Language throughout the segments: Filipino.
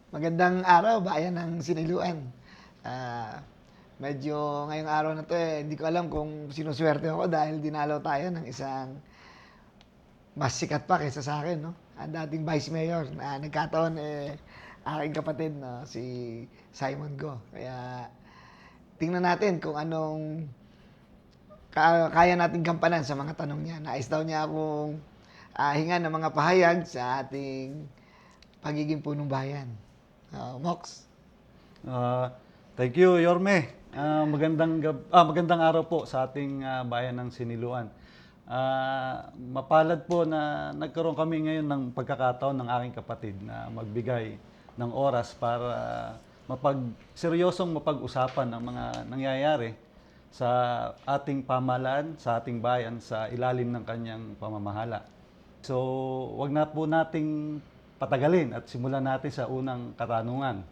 Magandang araw, bayan ng Siniluan. Ah, Medyo ngayong araw na 'to, hindi ko alam kung sinuswerte ako dahil dinalaw tayo ng isang mas sikat pa kaysa sa akin, 'no? Ang dating Vice Mayor na nagkataon, aking kapatid 'no, si Simon Go. Kaya tingnan natin kung anong kaya nating gampanan sa mga tanong niya. Nais daw niya akong, hingan ng mga pahayag sa ating pagiging punong bayan. Mox. Ah, Thank you, Yorme. Magandang araw po sa ating bayan ng Siniluan. Mapalad po na nagkaroon kami ngayon ng pagkakataon ng aking kapatid na magbigay ng oras para seryosong mapag-usapan ang mga nangyayari sa ating pamahalaan, sa ating bayan, sa ilalim ng kanyang pamamahala. So, wag na po nating patagalin at simulan natin sa unang katanungan.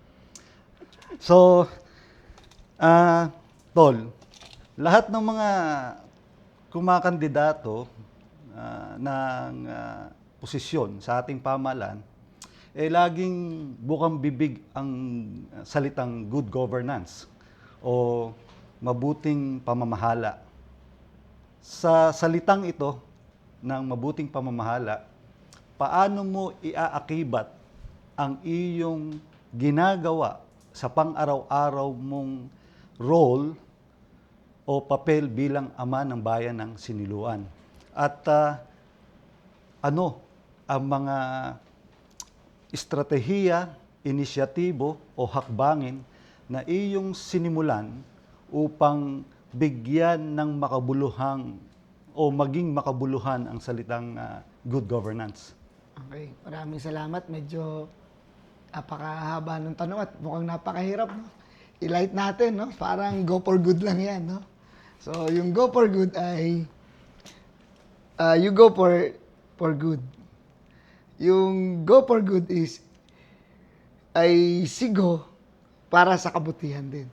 So, Tol, lahat ng mga kumakandidato ng posisyon sa ating pamahalaan, laging bukang bibig ang salitang good governance o mabuting pamamahala. Sa salitang ito ng mabuting pamamahala, paano mo iaakibat ang iyong ginagawa sa pang-araw-araw mong role o papel bilang ama ng bayan ng Siniluan? At ano ang mga estratehiya, inisyatibo o hakbangin na iyong sinimulan upang bigyan ng makabuluhang o maging makabuluhan ang salitang good governance? Okay, maraming salamat. Medyo napakahaba ng tanong at mukhang napakahirap, no? I-light natin, no? Parang go for good lang yan, no? So, yung go for good ay you go for good. Yung go for good ay sigo para sa kabutihan din.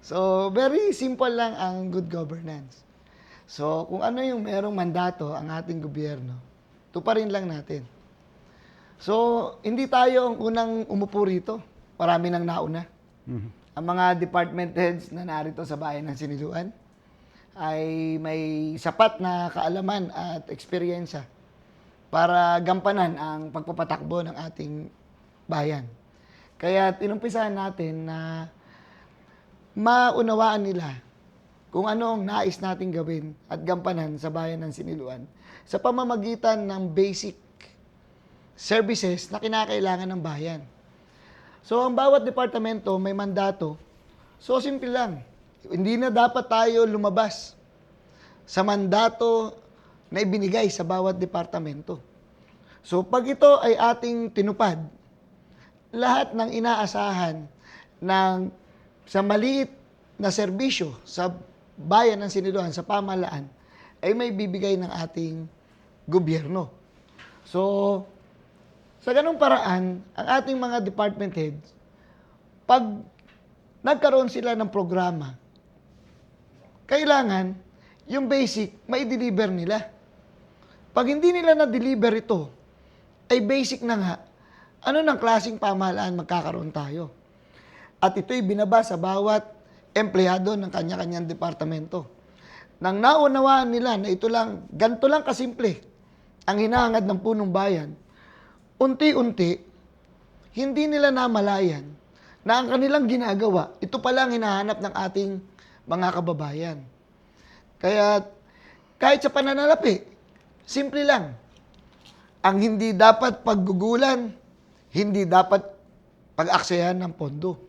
So, very simple lang ang good governance. So, kung ano yung merong mandato ang ating gobyerno, tuparin lang natin. So, hindi tayo ang unang umupo rito. Marami nang nauna. Ang mga department heads na narito sa bayan ng Siniluan ay may sapat na kaalaman at eksperyensya para gampanan ang pagpapatakbo ng ating bayan. Kaya tinumpisahan natin na maunawaan nila kung ano ang nais nating gawin at gampanan sa bayan ng Siniluan sa pamamagitan ng basic services na kinakailangan ng bayan. So, ang bawat departamento may mandato. So, simple lang. Hindi na dapat tayo lumabas sa mandato na ibinigay sa bawat departamento. So, pag ito ay ating tinupad, lahat ng inaasahan sa maliit na serbisyo sa bayan ng Siniluan, sa pamahalaan, ay may bibigay ng ating gobyerno. So, sa ganung paraan, ang ating mga department heads, pag nagkaroon sila ng programa, kailangan yung basic, mai-deliver nila. Pag hindi nila na-deliver ito, ay basic na nga, ano ng klaseng pamahalaan magkakaroon tayo? At ito'y binaba sa bawat empleyado ng kanya-kanyang departamento. Nang naunawaan nila na ito lang, ganito lang kasimple, ang hinahangad ng punong bayan, unti-unti, hindi nila namalayan na ang kanilang ginagawa, ito pala ang hinahanap ng ating mga kababayan. Kaya kahit sa pananalapi, simple lang. Ang hindi dapat paggugulan, hindi dapat pag-aksayahan ng pondo.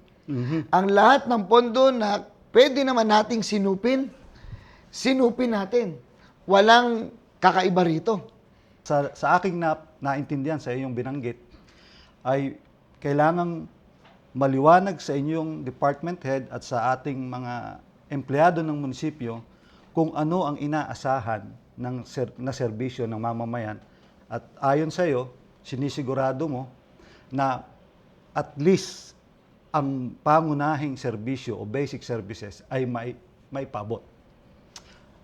Ang lahat ng pondo na pwede naman nating sinupin natin. Walang kakaiba rito. Sa aking naintindihan sa iyong binanggit, ay kailangang maliwanag sa inyong department head at sa ating mga empleyado ng munisipyo kung ano ang inaasahan na serbisyo ng mamamayan. At ayon sa iyo, sinisigurado mo na at least ang pangunahing serbisyo o basic services ay may paabot.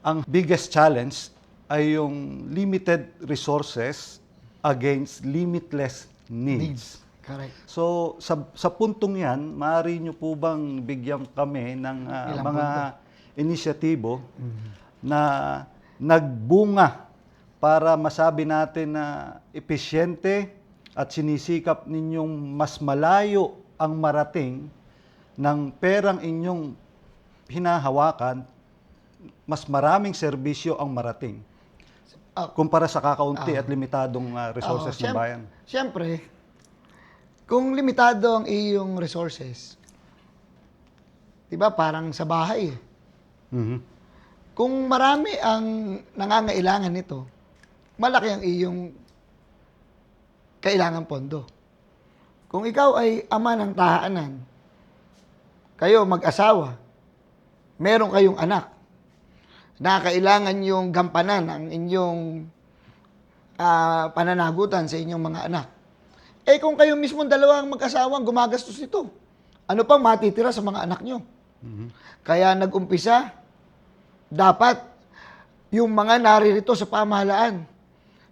Ang biggest challenge ay yung limited resources against limitless needs. Correct. So, sa puntong yan, maaari nyo po bang bigyan kami ng Ilang mga inisyatibo na nagbunga para masabi natin na epesyente at sinisikap ninyong mas malayo ang marating ng perang inyong hinahawakan, mas maraming serbisyo ang marating kumpara sa kakaunti at limitadong resources ng bayan? Siyempre, kung limitado ang iyong resources, 'di ba, parang sa bahay. Mhm. Kung marami ang nangangailangan nito, malaki ang iyong kailangan pondo. Kung ikaw ay ama ng tahanan, kayo mag-asawa, meron kayong anak, na kailangan yung gampanan ang inyong pananagutan sa inyong mga anak. Eh kung kayo mismo dalawang mag-asawang gumagastos nito, ano pang matitira sa mga anak nyo? Kaya nag-umpisa, dapat yung mga naririto sa pamahalaan,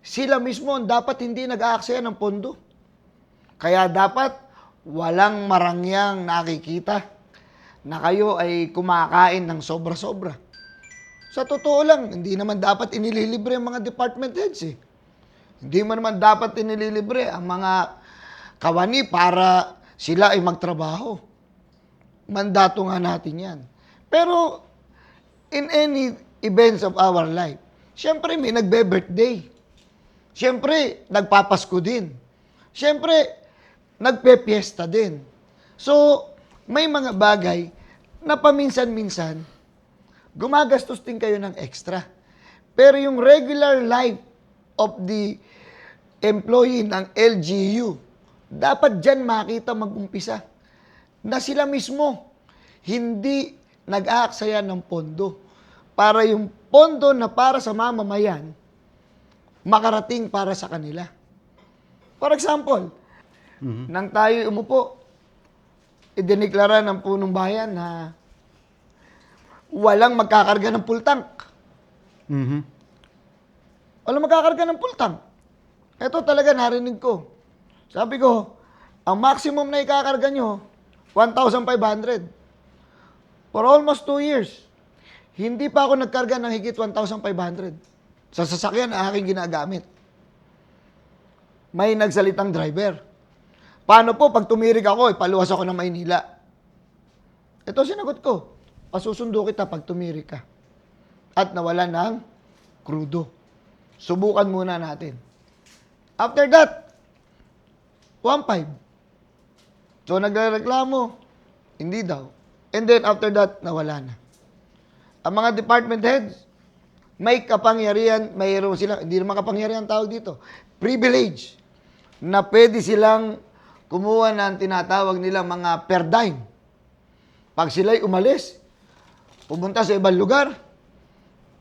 sila mismo dapat hindi nag-aaksaya ng pondo. Kaya dapat walang marangyang nakikita na kayo ay kumakain ng sobra-sobra. Sa totoo lang, hindi naman dapat inililibre ang mga department heads eh. Hindi mo naman dapat inililibre ang mga kawani para sila ay magtrabaho. Mandato nga natin yan. Pero, in any events of our life, siyempre may nagbe-birthday. Siyempre, nagpapasko din. Siyempre, nagpe-fiesta din. So, may mga bagay na paminsan-minsan, gumagastos din kayo ng extra. Pero yung regular life of the employee ng LGU, dapat dyan makita mag-umpisa na sila mismo hindi nag-aaksaya ng pondo para yung pondo na para sa mamamayan makarating para sa kanila. For example, nang tayo umupo, idineklara ng punong bayan na walang magkakarga ng full tank. Mhm. Walang magkakarga ng full tank. Ito talaga narinig ko. Sabi ko, ang maximum na ikakarga nyo, 1,500. For almost 2 years, hindi pa ako nagkarga ng higit 1,500 sa sasakyan na aking ginagamit. May nagsalitang driver. Paano po pag tumirik ako, ipaluwas ako ng Maynila? Ito sinagot ko, pasusundo kita pag tumirik ka. At nawala ng krudo. Subukan muna natin. After that, 1.5. So, nagreklamo, hindi daw. And then, after that, nawala na. Ang mga department heads, may kapangyarihan, mayroon sila, hindi naman kapangyarihan tawag dito, privilege, na pwede silang kumuha ng tinatawag nilang mga per dime. Pag sila'y umalis, pumunta sa ibang lugar,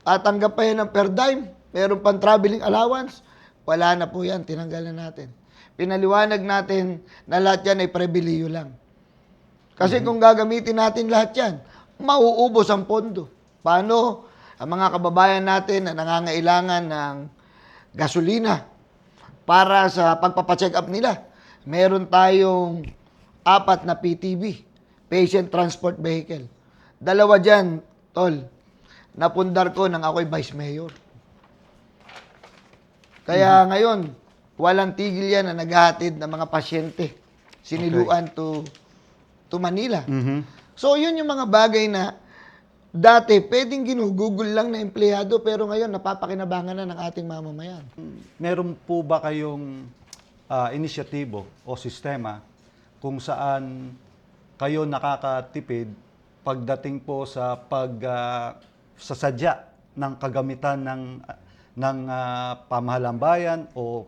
at tanggap pa yan ng per dime, meron pang traveling allowance, wala na po yan, tinanggal na natin. Pinaliwanag natin na lahat yan ay pribileyo lang. Kasi kung gagamitin natin lahat yan, mauubos ang pondo. Paano ang mga kababayan natin na nangangailangan ng gasolina para sa pagpapacheck up nila? Meron tayong 4 na PTV, Patient Transport Vehicle. 2 dyan, tol, napundar ko nang ako'y Vice Mayor. Kaya ngayon, walang tigil yan na naghahatid ng mga pasyente. Siniluan to Manila. So, yun yung mga bagay na dati pwedeng ginugugol lang na empleyado pero ngayon napapakinabangan na ng ating mamamayan. Meron po ba kayong inisyatibo o sistema kung saan kayo nakakatipid pagdating po sa sa sadya ng kagamitan ng pamahalang bayan o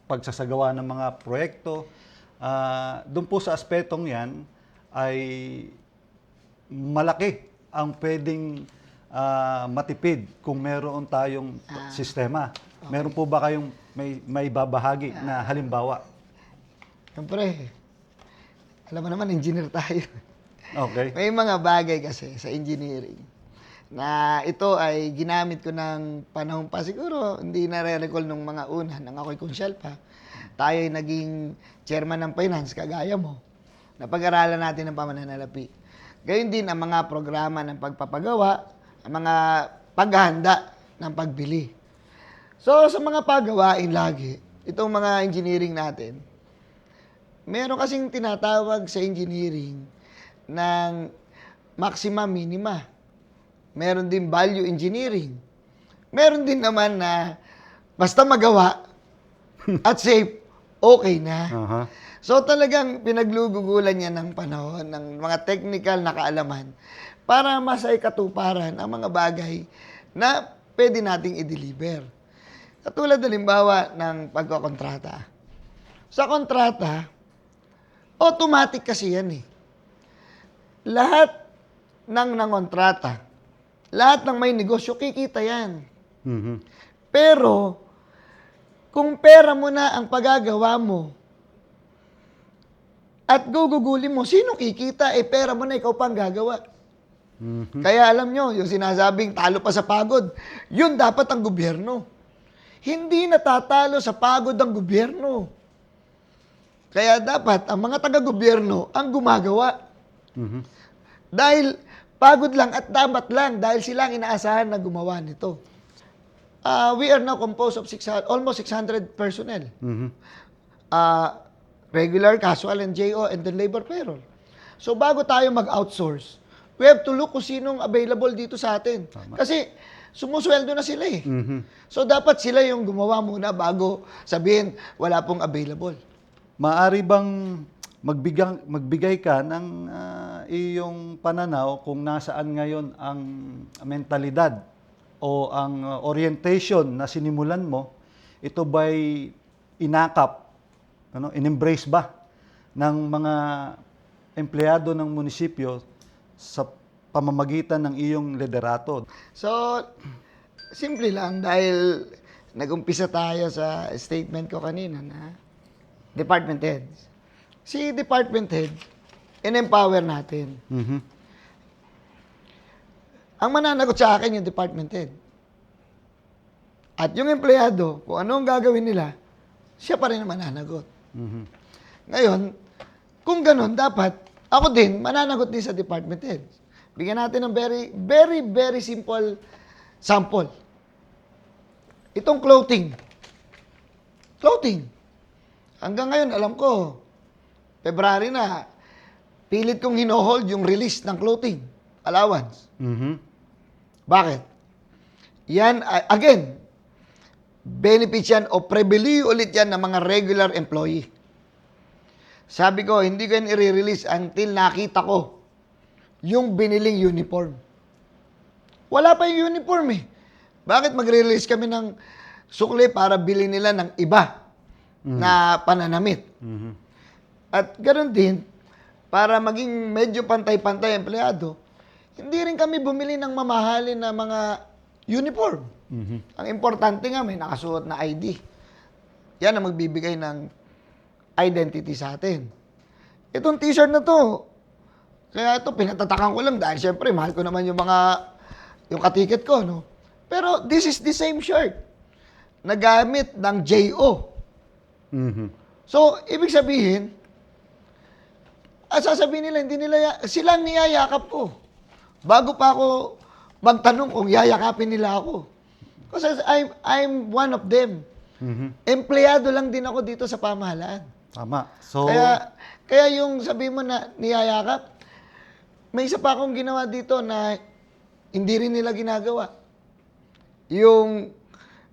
pagsasagawa ng mga proyekto? Doon po sa aspetong yan ay malaki ang pwedeng matipid kung meron tayong sistema. Okay. Meron po ba kayong may babahagi na halimbawa? Siyempre, alam mo naman, engineer tayo. Okay. May mga bagay kasi sa engineering na ito ay ginamit ko ng panahon pa. Siguro, hindi na-recall nung mga una, nang ako'y konsyal pa, tayo'y naging chairman ng finance, kagaya mo, napag-aralan natin ang pamananalapi. Gayun din ang mga programa ng pagpapagawa, ang mga paghahanda ng pagbili. So, sa mga pagawain lagi, itong mga engineering natin, meron kasing tinatawag sa engineering ng maxima minima. Meron din value engineering. Meron din naman na basta magawa at safe, okay na. Aha. So talagang pinaglugugulan niya ng panahon, ng mga technical na kaalaman para masay katuparan ang mga bagay na pwede nating i-deliver. Katulad halimbawa ng pagkokontrata. Sa kontrata, automatic kasi yan eh. Lahat ng nangontrata, lahat ng may negosyo, kikita yan. Mhm. Pero, kung pera mo na ang pagagawa mo, at gugugulin mo, sino kikita? Eh, pera mo na, ikaw pang gagawa. Mhm. Kaya alam nyo, yung sinasabing talo pa sa pagod, yun dapat ang gobyerno. Hindi natatalo sa pagod ang gobyerno. Kaya dapat ang mga taga-gobyerno ang gumagawa. Mhm. Dahil pagod lang at dapat lang dahil sila ang inaasahan na gumawa nito. We are now composed of almost 600 personnel. Mhm. Regular, casual, and JO, and then labor payroll. So bago tayo mag-outsource, we have to look kung sinong available dito sa atin. Tama. Kasi sumusweldo na sila eh. Mhm. So dapat sila yung gumawa muna bago sabihin wala pong available. Maari bang magbigay ka ng iyong pananaw kung nasaan ngayon ang mentalidad o ang orientation na sinimulan mo, ito ba'y inakap, in-embrace ba ng mga empleyado ng munisipyo sa pamamagitan ng iyong liderato? So, simple lang dahil nag-umpisa tayo sa statement ko kanina na department heads. Si department head, in-empower natin. Mhm. Ang mananagot sa akin yung department head. At yung empleyado, kung ano ang gagawin nila, siya pa rin ang mananagot. Mhm. Ngayon, kung ganun, dapat ako din mananagot din sa department head. Bigyan natin ng very simple sample. Itong clothing. Clothing. Hanggang ngayon, alam ko, February na, pilit kong hinohold yung release ng clothing allowance. Mhm. Bakit? Yan, again, benefits yan o privilege ulit yan ng mga regular employee. Sabi ko, hindi ko yan i-release until nakita ko yung biniling uniform. Wala pa yung uniform eh. Bakit mag-release kami ng sukli para bilhin nila ng iba na pananamit? Mhm. At ganoon din, para maging medyo pantay-pantay ang empleyado, hindi rin kami bumili ng mamahalin na mga uniform. Mhm. Ang importante nga, may nakasuot na ID. Yan ang magbibigay ng identity sa atin. Itong t-shirt na to, kaya ito, pinatatakan ko lang dahil syempre, mahal ko naman yung katiket ko, no? Pero this is the same shirt na gamit ng JO. Mhm. So, ibig sabihin, sasabihin nila, hindi nila, sila ang niyayakap ko. Bago pa ako magtanong kung yayakapin nila ako. Kasi I'm one of them. Mhm. Empleyado lang din ako dito sa pamahalaan. Tama. So, Kaya yung sabi mo na niyayakap, may isa pa akong ginawa dito na hindi rin nila ginagawa. Yung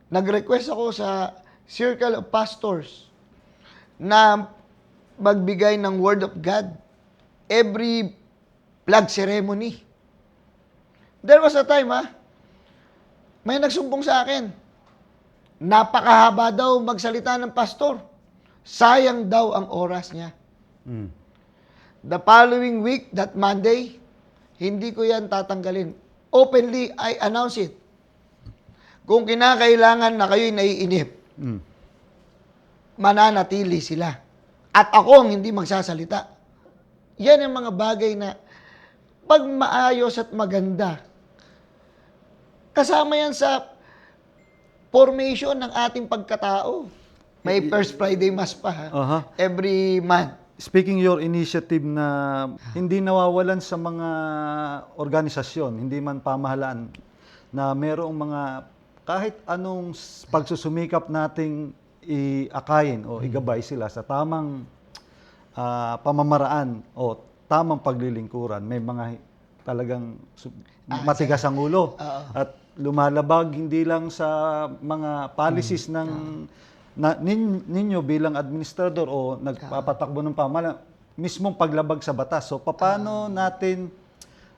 nag-request ako sa Circle of Pastors na magbigay ng Word of God every flag ceremony. There was a time, may nagsumbong sa akin. Napakahaba daw magsalita ng pastor. Sayang daw ang oras niya. mm. The following week, that Monday, hindi ko yan tatanggalin. Openly, I announce it. Kung kinakailangan na kayo'y naiinip, Mm. mananatili sila. At ako ang hindi magsasalita. Yan ang mga bagay na pag maayos at maganda, kasama yan sa formation ng ating pagkatao. May first Friday Mass pa, ha? Aha. Every month. Speaking your initiative na hindi nawawalan sa mga organisasyon, hindi man pamahalaan, na merong mga kahit anong pagsusumikap nating iakayin o igabay sila sa tamang pamamaraan o tamang paglilingkuran. May mga talagang matigas ang ulo at lumalabag hindi lang sa mga policies ng ninyo bilang administrador o nagpapatakbo ng pamahalaan, mismong paglabag sa batas. So paano natin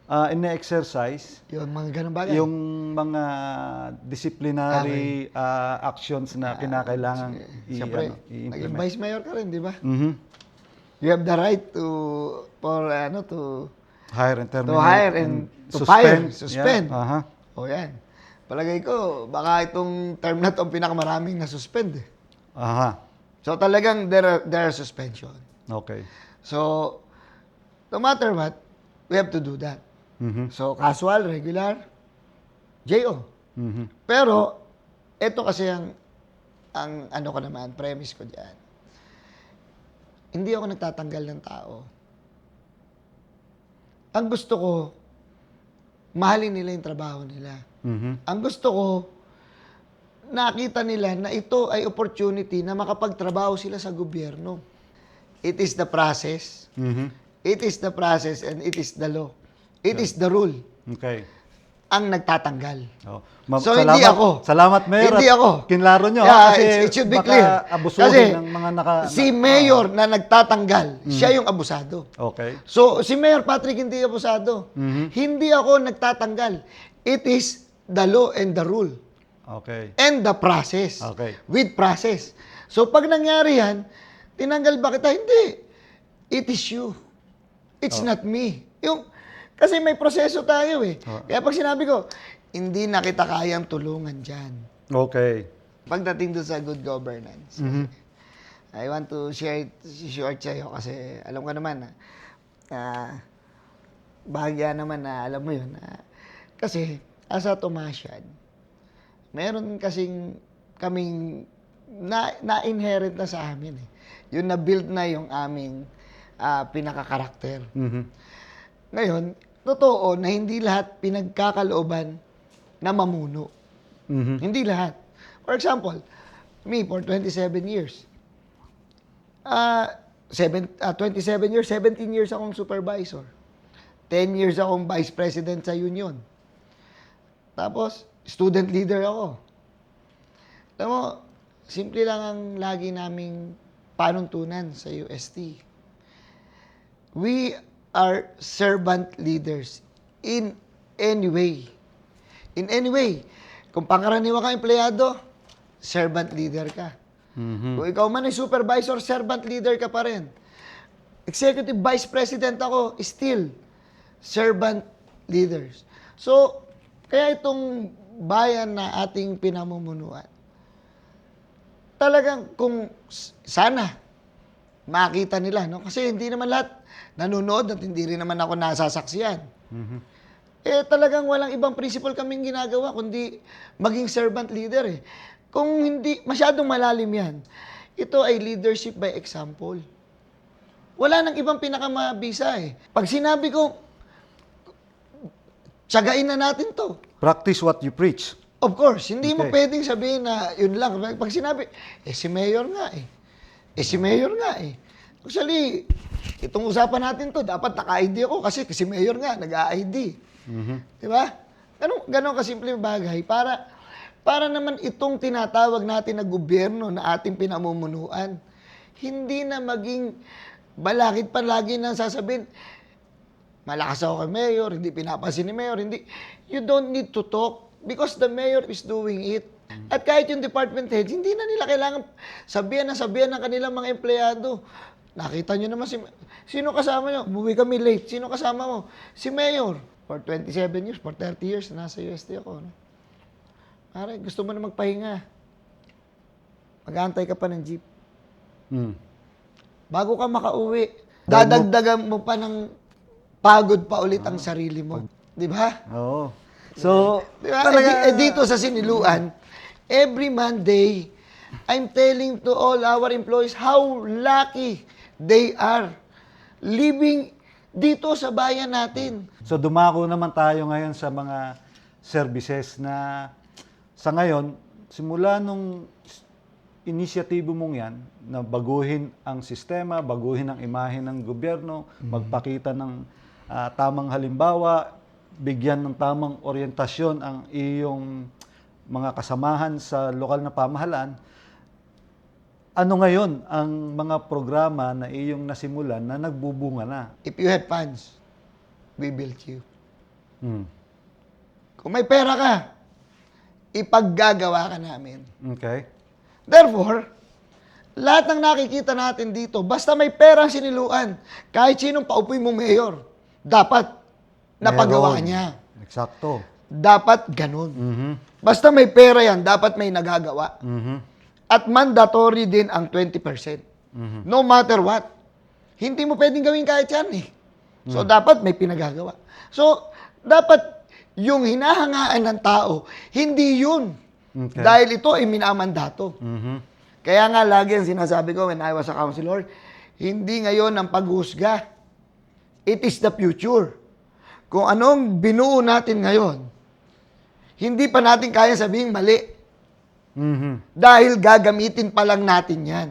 ine-exercise Yung mga ganun bagay. yung mga disciplinary actions na kinakailangan Siyempre, naging i-implement? vice mayor ka rin, di ba? Mhm. You have the right to Hire and terminate. hire and to fire, suspend. Yeah. Aha. O yan. Palagay ko, baka itong term na ito ang pinakamaraming na-suspend. Aha. So talagang there are suspension. Okay. So, no matter what, we have to do that. Mhm. So, casual, regular, JO. Mhm. Pero, ito kasi ang ano ko naman, premise ko dyan. Hindi ako nagtatanggal ng tao. Ang gusto ko, mahalin nila yung trabaho nila. Mhm. Ang gusto ko, nakita nila na ito ay opportunity na makapagtrabaho sila sa gobyerno. It is the process. Mhm. It is the process and it is the law. It is the rule Okay. ang nagtatanggal. Oh. So, hindi ako. Salamat, Mayor. Hindi at ako. Kinlaro nyo. Yeah, Kasi it should be baka clear. abusuhin Kasi ng mga si Mayor na nagtatanggal, siya yung abusado. Okay. So, si Mayor Patrick hindi abusado. Mhm. Hindi ako nagtatanggal. It is the law and the rule. Okay. And the process. Okay. With process. So, pag nangyari yan, tinanggal ba kita? Hindi. It is you. It's not me. Kasi may proseso tayo eh. Kaya pag sinabi ko, hindi na kita kayang tulungan dyan. Okay. Pagdating doon sa good governance, Mhm. I want to share it short sa'yo kasi alam ko naman na bahagya naman na alam mo yun. Kasi as a Tomasian, meron kasing kaming na-inherit na sa amin eh. Yung na-build na yung aming pinaka-karakter. Mhm. Ngayon, totoo na hindi lahat pinagkakalooban na mamuno. Mhm. Hindi lahat. For example, me for 27 years. 27 years, 17 years akong supervisor. 10 years akong vice president sa union. Tapos, student leader ako. Alam mo, simple lang ang lagi naming panuntunan sa UST. We are servant leaders in any way. In any way. Kung pangkaraniwan ka empleyado, servant leader ka. Mhm. Kung ikaw man ay supervisor, servant leader ka pa rin. Executive Vice President ako, still servant leaders. So, kaya itong bayan na ating pinamumunuan, talagang kung sana makita nila, no? Kasi hindi naman lahat nanonood at hindi rin naman ako nasasaksiyan. Mhm. Talagang walang ibang principle kaming ginagawa kundi maging servant leader eh. Kung hindi, masyadong malalim yan. Ito ay leadership by example. Wala nang ibang pinakamabisa eh. Pag sinabi ko, tiyagain na natin to. Practice what you preach. Of course, hindi mo Okay. pwedeng sabihin na yun lang. Pag sinabi, si Mayor nga eh. Si Mayor nga eh. Actually, itong usapan natin to, dapat naka-ID ako kasi si Mayor nga, nag-ID. Mhm. Di ba? Ganun kasimple bagay para naman itong tinatawag natin na gobyerno na ating pinamumunuan, hindi na maging balakid pa lagi na sasabihin, malakas ako kay Mayor, hindi pinapansin ni Mayor, hindi. You don't need to talk because the Mayor is doing it. At kahit yung department heads, hindi na nila kailangan sabihan ng kanilang mga empleyado. Nakita nyo naman sino kasama nyo? Umuwi kami late. Sino kasama mo? Si Mayor. For 27 years, for 30 years, nasa UST ako. No? Pare, gusto mo na magpahinga. Mag-aantay ka pa ng jeep. Mm. Bago ka makauwi, dadagdagan mo pa ng pagod pa ulit ang sarili mo. Di ba? Oo. So, Di ba? talaga, Dito sa Siniluan, every Monday, I'm telling to all our employees how lucky they are living dito sa bayan natin. So dumako naman tayo ngayon sa mga services na sa ngayon, simula nung inisyatibo mong yan, na baguhin ang sistema, baguhin ang imahe ng gobyerno, magpakita ng tamang halimbawa, bigyan ng tamang orientasyon ang iyong mga kasamahan sa lokal na pamahalaan. Ano ngayon ang mga programa na iyong nasimulan na nagbubunga na? If you have funds, we build you. Mm. Kung may pera ka, ipaggagawa ka namin. Okay. Therefore, lahat ng nakikita natin dito, basta may perang siniluan, kahit sinong paupuin mo mayor, dapat napagawa Meron. niya. Eksakto. Dapat ganun. Mhm. Basta may pera yan, dapat may nagagawa. Mhm. At mandatory din ang 20%. No matter what. Hindi mo pwedeng gawin kahit yan eh. So, dapat may pinagagawa. So, dapat yung hinahangaan ng tao, hindi yun. Okay. Dahil ito ay minamandato. Mhm. Kaya nga lagi ang sinasabi ko when I was a counselor, hindi ngayon ang paghusga. It is the future. Kung anong binuo natin ngayon, hindi pa natin kaya sabihing mali. Mhm. Dahil gagamitin pa lang natin yan.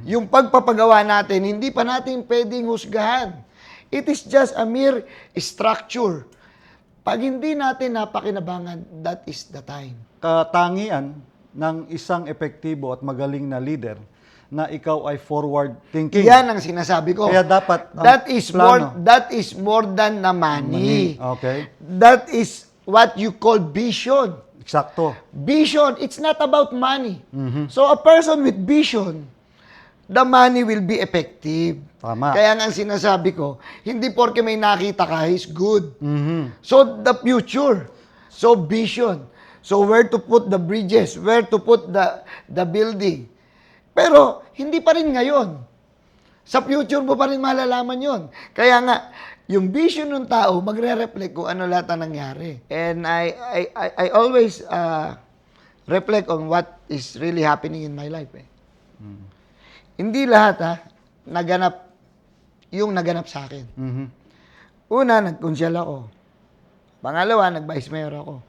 Yung pagpapagawa natin, hindi pa natin pwedeng husgahan. It is just a mere structure. Pag hindi natin napakinabangan, that is the time. Katangian ng isang epektibo at magaling na leader na ikaw ay forward thinking. Yan ang sinasabi ko. Kaya dapat ang That is more than the money. Okay. That is what you call vision. Eksakto. Vision, it's not about money. So a person with vision, the money will be effective. Tama. Kaya nga ang sinasabi ko, hindi porke may nakita ka is good. Mhm. So the future, so vision, so where to put the bridges, where to put the building. Pero hindi pa rin ngayon. Sa future mo pa rin malalaman yon. Kaya nga, yung vision ng tao, magre-reflect kung ano lahat ang nangyari. And I always reflect on what is really happening in my life. Hindi lahat naganap sa akin. Mhm. Una, nag-consul ako. Pangalawa, nag-vice mayor ako.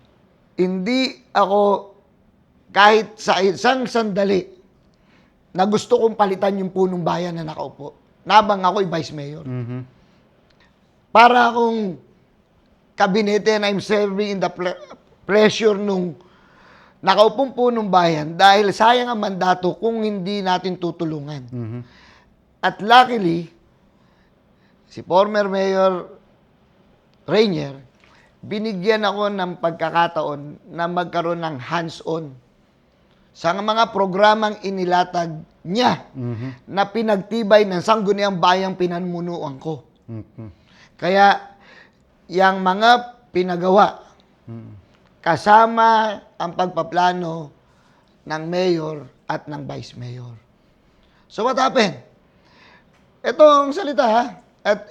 Hindi ako kahit sa isang sandali na gusto kong palitan yung punong bayan na nakaupo. Nabang ako'y vice mayor. Mhm. Para akong kabinete and I'm serving in the pressure nung nakaupong punong bayan dahil sayang ang mandato kung hindi natin tutulungan. Mhm. At luckily, si former Mayor Rainier, binigyan ako ng pagkakataon na magkaroon ng hands-on sa mga programang inilatag niya na pinagtibay ng sangguniang bayang pinanmunuan ko. Mhm. Kaya, yung mga pinagawa, kasama ang pagpaplano ng mayor at ng vice mayor. So what happened? Itong salita ha,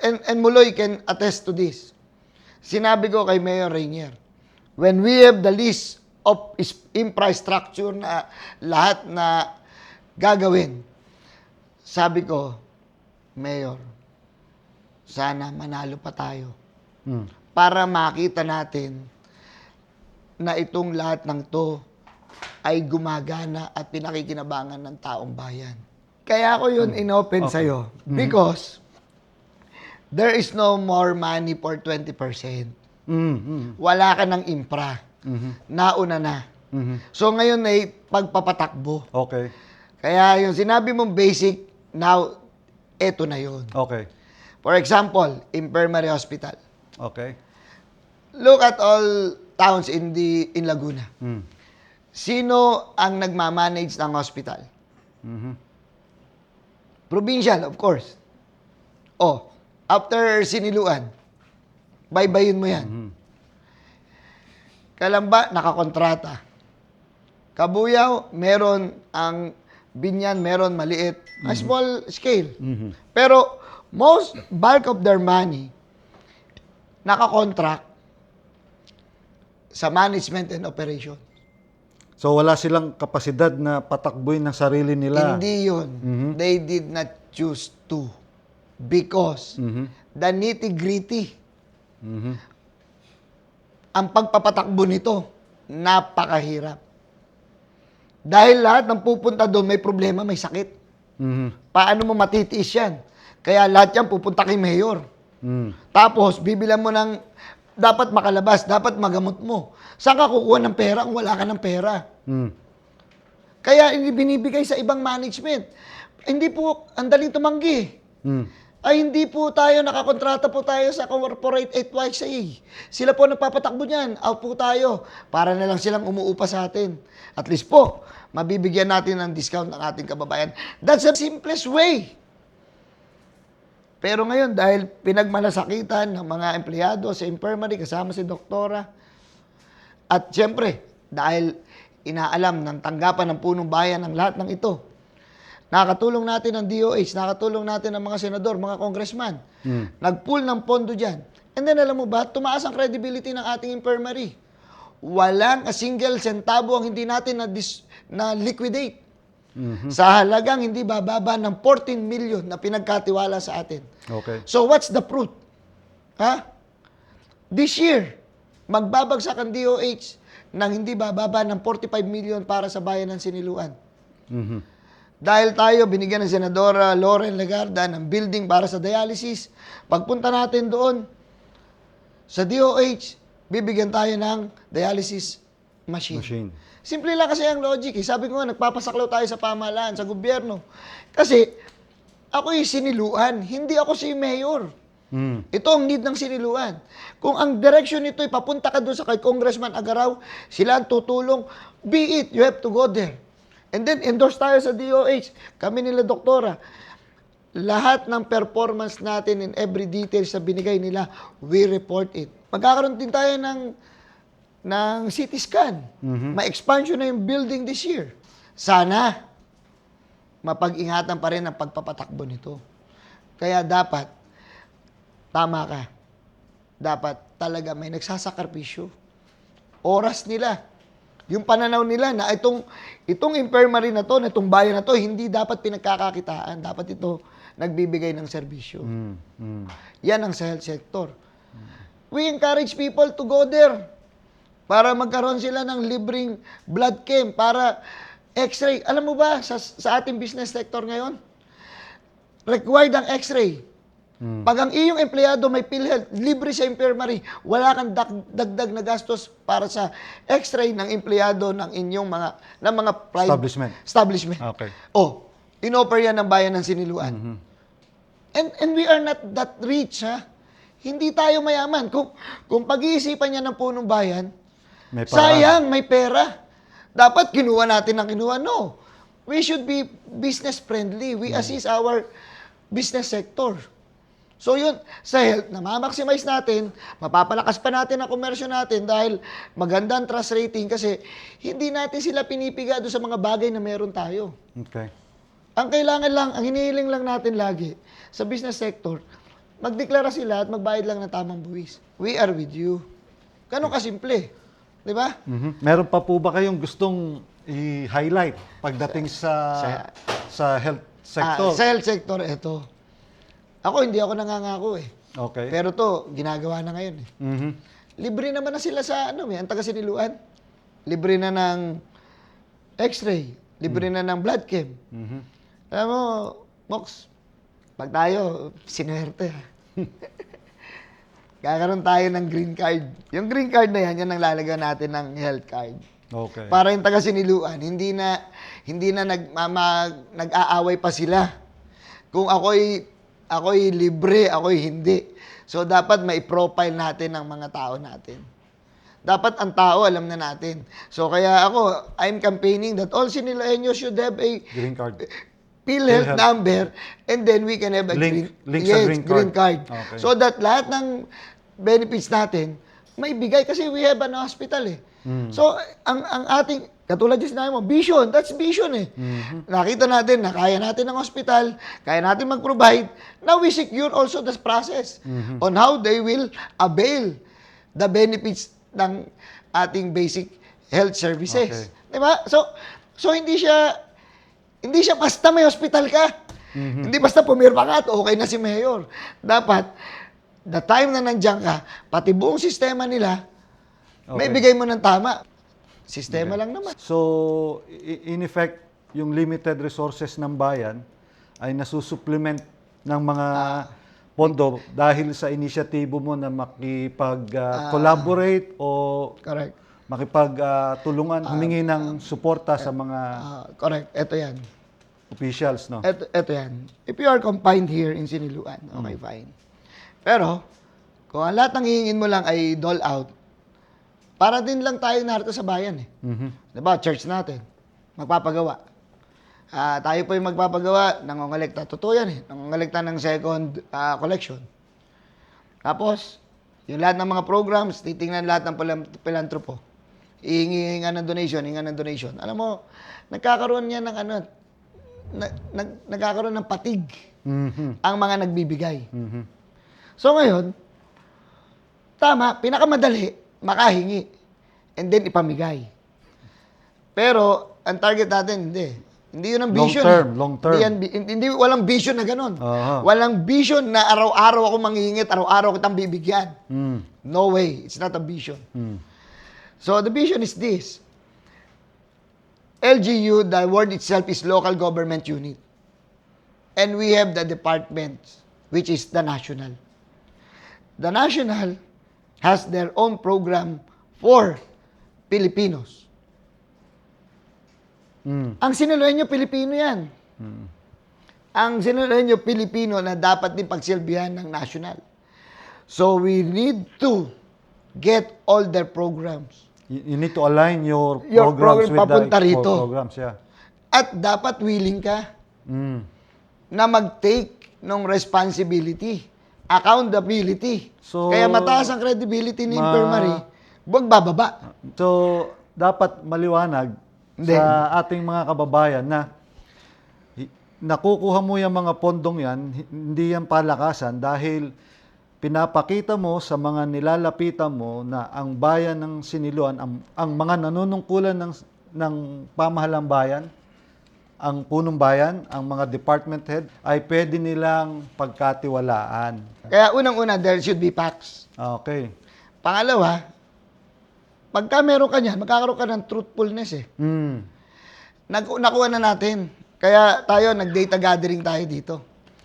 and Muloy can attest to this. Sinabi ko kay Mayor Rainier, when we have the list of infrastructure na lahat na gagawin, sabi ko, Mayor, sana manalo pa tayo para makita natin na itong lahat ng to ay gumagana at pinakikinabangan ng taong bayan. Kaya ako yun inopen sa'yo because there is no more money for 20%. Mhm. Wala ka ng infra. Nauna na. Mhm. So ngayon ay pagpapatakbo. Okay. Kaya yung sinabi mong basic, now, eto na yun. Okay. For example, Infirmary Hospital. Okay. Look at all towns in Laguna. Mm. Sino ang nagmamanage ng hospital? Mhm. Provincial, of course. Oh, after siniluan, baybayin mo yan. Kalamba, nakakontrata. Kabuyaw, meron ang Binyan, meron maliit. A small scale. Pero, most bulk of their money, nakakontract sa management and operation. So wala silang kapasidad na patakbuhin ng sarili nila. Hindi yun. They did not choose to. Because the nitty-gritty, ang pagpapatakbo nito, napakahirap. Dahil lahat ng pupunta doon may problema, may sakit. Paano mo matitiis yan? Kaya lahat yan pupunta kay mayor. Tapos, bibilan mo ng dapat makalabas, dapat magamot mo. Saan ka kukuha ng pera kung wala ka ng pera? Kaya binibigay sa ibang management. Hindi po, ang daling tumanggi. Ay hindi po tayo, nakakontrata po tayo sa corporate HYC. Sila po nagpapatakbo niyan. Out po tayo. Para na lang silang umuupa sa atin. At least po, mabibigyan natin ng discount ng ating kababayan. That's the simplest way. Pero ngayon, dahil pinagmalasakitan ng mga empleyado sa infirmary, kasama si doktora, at siyempre, dahil inaalam ng tanggapan ng punong bayan ang lahat ng ito, nakatulong natin ang DOH, nakatulong natin ang mga senador, mga congressman, nag-pool ng pondo dyan. And then alam mo ba, tumaas ang credibility ng ating infirmary. Walang a single centavo ang hindi natin na liquidate. Sa halagang hindi bababa ng 14 million na pinagkatiwala sa atin. Okay. So what's the fruit? This year, magbabagsak ang DOH ng hindi bababa ng 45 million para sa bayan ng Siniluan. Dahil tayo, binigyan ng Senadora Lauren Legarda ng building para sa dialysis. Pagpunta natin doon, sa DOH, bibigyan tayo ng dialysis machine. Simple lang kasi ang logic. Sabi ko nga, nagpapasaklaw tayo sa pamahalaan, sa gobyerno. Kasi, ako yung siniluan, hindi ako si mayor. Ito ang need ng siniluan. Kung ang direction nito ay papunta ka doon sa kay Congressman Agaraw, sila ang tutulong, be it, you have to go there. And then, endorse tayo sa DOH. Kami nila, doktora. Lahat ng performance natin in every detail sa binigay nila, we report it. Magkakaroon din tayo ng CT scan. Ma-expansion na yung building this year. Sana, mapag-ingatan pa rin ang pagpapatakbo nito. Kaya dapat, tama ka, dapat talaga may nagsasakripisyo. Oras nila. Yung pananaw nila na itong infirmary na to, na itong bayan na to, hindi dapat pinagkakakitaan. Dapat ito nagbibigay ng serbisyo. Yan ang sa health sector. We encourage people to go there para magkaroon sila ng libreng blood camp, para x-ray. Alam mo ba, sa ating business sector ngayon, required ang x-ray. Pag ang iyong empleyado may PhilHealth, libre sa infirmary, wala kang dagdag na gastos para sa x-ray ng empleyado ng inyong mga private establishment. Okay. Inoffer yan ng bayan ng Siniluan. And we are not that rich, ha? Hindi tayo mayaman. Kung pag-iisipan niya ng punong bayan, sayang, may pera. Dapat kinuha natin ang kinuha. No. We should be business friendly. We assist our business sector. So yun, sa health, na-maximize natin, mapapalakas pa natin ang komersyo natin dahil maganda ang trust rating kasi hindi natin sila pinipiga doon sa mga bagay na meron tayo. Okay. Ang kailangan lang, ang hinihiling lang natin lagi sa business sector, magdeklara sila at magbayad lang ng tamang buwis. We are with you. Ganun kasimple. Di ba? Meron pa po ba kayong gustong i-highlight pagdating sa health sector? Sa health sector, eto. Ako, hindi ako nangangako eh. Okay. Pero to, ginagawa na ngayon eh. Libre naman na sila sa ang taga-Siniluan. Libre na ng x-ray. Libre na ng blood chem. Alam mo, Mox, pag tayo, sinuwerte ha. Kakaroon tayo ng green card. Yung green card na yan ang lalagyan natin ng health card. Okay. Para yung taga-Siniluan, hindi na nag-aaway pa sila. Kung ako'y libre, ako'y hindi. So, dapat mai-profile natin ang mga tao natin. Dapat ang tao, alam na natin. So, kaya ako, I'm campaigning that all Sinilueños should have a Green card. PhilHealth number and then we can have a Link sa green card. Okay. So that lahat ng benefits natin, may bigay kasi we have an hospital eh. So, ang ating, katulad yung sinabi mo, vision, that's vision eh. Nakita natin na kaya natin ang hospital, kaya natin mag-provide. Now we secure also the process on how they will avail the benefits ng ating basic health services. Okay. 'Di ba? So hindi siya basta may hospital ka. Hindi basta pumirma ka at okay na si mayor. Dapat the time na nandiyan ka, pati buong sistema nila, may Okay. bigay mo ng tama. Sistema lang naman. So, in effect, yung limited resources ng bayan ay nasusupplement ng mga pondo dahil sa inisyatibo mo na makipag-collaborate o Correct. makipag-tulungan, humingi ng suporta sa mga Correct. Ito yan. officials, no? Ito yan. If you are confined here in Siniluan, okay, fine. Pero, kung ang lahat ng hihingin mo lang ay dole out, para din lang tayo narito sa bayan eh. Diba? Church natin. Magpapagawa. Tayo po yung magpapagawa, nangongolekta. Totoo yan eh. Nangongolekta ng second collection. Tapos, yung lahat ng mga programs, titingnan lahat ng philanthropo. Ihingi ng donation. Alam mo, nagkakaroon yan ng nagkakaroon ng patig ang mga nagbibigay. So ngayon, tama, pinakamadali, makahingi. And then ipamigay. Pero, ang target natin, hindi. Hindi yun ang vision. Long term. Hindi, walang vision na ganun. Aha. Walang vision na araw-araw ako manghihingit, araw-araw kitang bibigyan. No way. It's not a vision. So, the vision is this. LGU, the word itself is local government unit. And we have the departments, which is the national. The national has their own program for Filipinos. Ang Siniluenyo, Pilipino yan. Ang Siniluenyo, Pilipino na dapat din pagsilbihan ng national. So, we need to get all their programs. You need to align your program programs with papunta the rito. programs, yeah. At dapat willing ka na mag-take ng responsibility, accountability. So, Kaya mataas ang credibility ni infirmary, huwag bababa. So, dapat maliwanag Hindi. sa ating mga kababayan na nakukuha mo yung mga pondong yan, hindi yan palakasan dahil pinapakita mo sa mga nilalapitan mo na ang bayan ng Siniluan, ang mga nanunungkulan ng pamahalang bayan, ang punong bayan, ang mga department head, ay pwede nilang pagkatiwalaan. Kaya unang-una, there should be facts. Okay. Pangalawa, pagka meron ka niyan, magkakaroon ka ng truthfulness eh. Nakuha na natin. Kaya tayo, nag-data gathering tayo dito.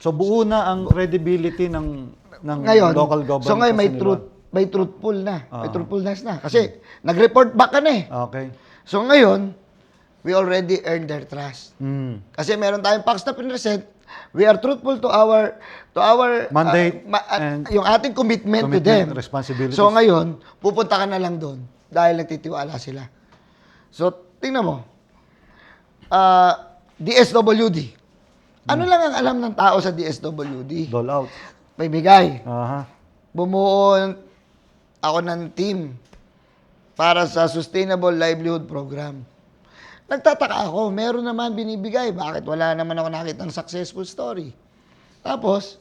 So buo na ang credibility ng Ngayon, local government. so ngayon sa Siniluan. may truthful na. May truthfulness na. Kasi nag-report back ka na eh. Okay. So ngayon, we already earned their trust. Mm. Kasi meron tayong facts na pinresent. We are truthful to our Mandate and yung ating commitment to them. responsibilities. So ngayon, pupunta ka na lang doon dahil nagtitiwala sila. So tingnan mo. DSWD. Ano lang ang alam ng tao sa DSWD? Dole out. May bigay. Aha. Bumuo ako ng team para sa Sustainable Livelihood Program. Nagtataka ako, meron naman binibigay. Bakit wala naman ako nakitang successful story? Tapos,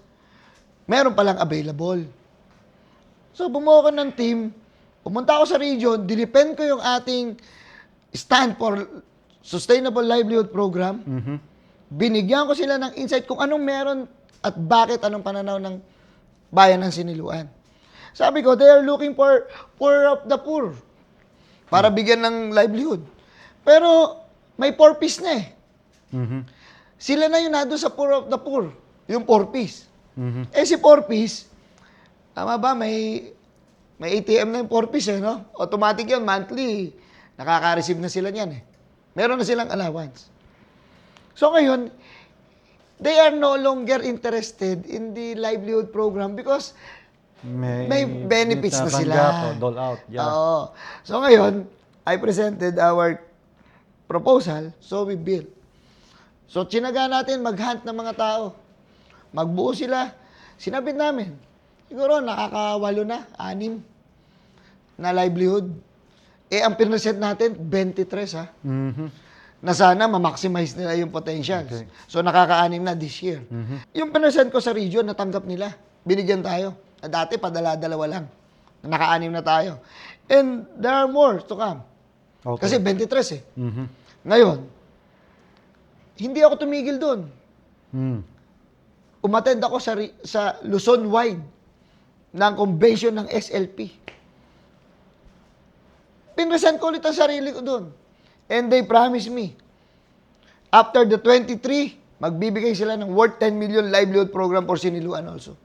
meron palang available. So, bumuo ako ng team. Pumunta ako sa region, dinepend ko yung ating stand for Sustainable Livelihood Program. Binigyan ko sila ng insight kung anong meron at bakit, anong pananaw ng bayan ng Siniluan. Sabi ko, they are looking for poor of the poor para bigyan ng livelihood. Pero may purpose na eh. Sila na yun nado sa poor of the poor, yung purpose. Eh si purpose, tama ba, may ATM na yung purpose eh, no? Automatic yun, monthly, nakaka-receive na sila niyan eh. Meron na silang allowance. So ngayon, they are no longer interested in the livelihood program because may benefits na sila. Dole out. Yeah. Oo. So ngayon, I presented our proposal, so we built. So tsinaga natin mag-hunt ng mga tao. Magbuo sila. Sinabit namin. Siguro nakakawalo na, 6 na livelihood. Eh ang pinresent natin, 23 ha. Na sana ma-maximize nila yung potentials. Okay. So nakaka-6 na this year. Yung pinresent ko sa region, natanggap nila. Binigyan tayo. Na dati, padala-dalawa lang. Naka-6 na tayo. And there are more to come. Okay. Kasi 23 eh. Mhm. Ngayon, hindi ako tumigil doon. Mm. Umattend ako sa Luzon Wide ng convention ng SLP. Pinresent ko ulit ang sarili ko doon. And they promised me, after the 23, magbibigay sila ng worth 10 million livelihood program for Siniluan also.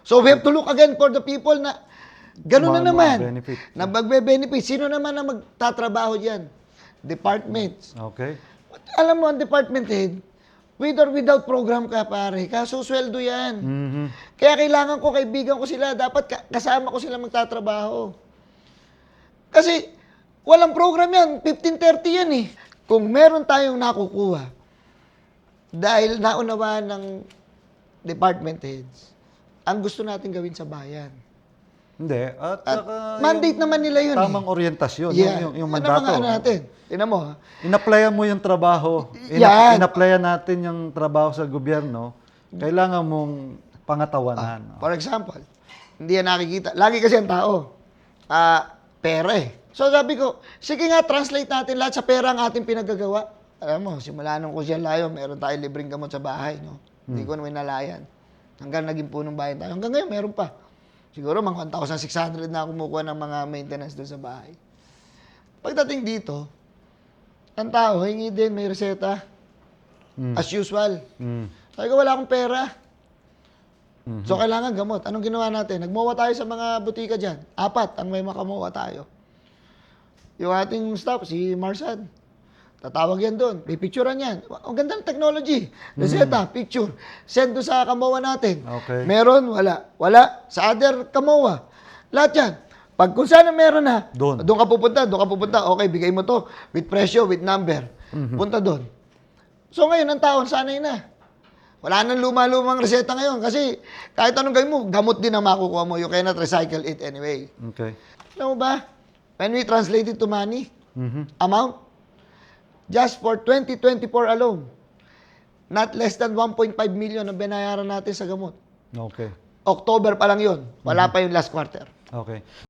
So we have to look again for the people na ganun na naman. Benefit. Na magbe-benefit. Sino naman na magtatrabaho dyan? Departments. Okay. Alam mo, ang department head, with or without program ka, pare. Kasusweldo yan. Mhm. Kaya kailangan ko, kaibigan ko sila. Dapat kasama ko sila magtatrabaho. Kasi, walang program yan. 15-30 yan eh. Kung meron tayong nakukuha, dahil naunawaan ng department heads, ang gusto natin gawin sa bayan. Hindi. At saka Mandate naman nila yun tamang oryentasyon, Yeah. yung Yan ang mandato. mga ano natin. Tingnan mo ha. In-applyan mo yung trabaho. Yan. In-applyan natin yung trabaho sa gobyerno. Kailangan mong pangatawanan. For example, hindi yan nakikita. Lagi kasi ang tao, pera eh. So sabi ko, sige nga, translate natin lahat sa pera ang ating pinagagawa. Alam mo, simula nung Kusyang Layo, meron tayong libreng gamot sa bahay. No? Hindi ko naman nalayan. Hanggang naging punong bayan tayo. Hanggang ngayon, meron pa. Siguro mga 1,600 na kumukuha ng mga maintenance doon sa bahay. Pagdating dito, ang tao, hingi din, may reseta. As usual. Mm. Sabi ko, wala akong pera. So, kailangan gamot. Anong ginawa natin? Nagmawa tayo sa mga butika dyan. 4 ang may makamuha tayo. Yung ating staff, si Marsad, tatawag yan doon. May picturean yan. Ang ganda ng technology. Reseta, picture. Send doon sa kamuha natin. Okay. Meron, wala. Wala. Sa other kamuha. Lahat yan. Pag kung saan meron na, Doon. doon ka pupunta. Okay, bigay mo to with presyo, with number. Punta doon. So ngayon, ang tao, sanay na. Wala nang luma-lumang reseta ngayon kasi kahit anong gawin mo, gamot din ang makukuha mo. You cannot recycle it anyway. Okay. Alam mo ba, when we translate it to money, Mhm. amount, just for 2024 alone, not less than 1.5 million ang binayaran natin sa gamot. Okay. October pa lang yun. Wala pa yung last quarter. Okay.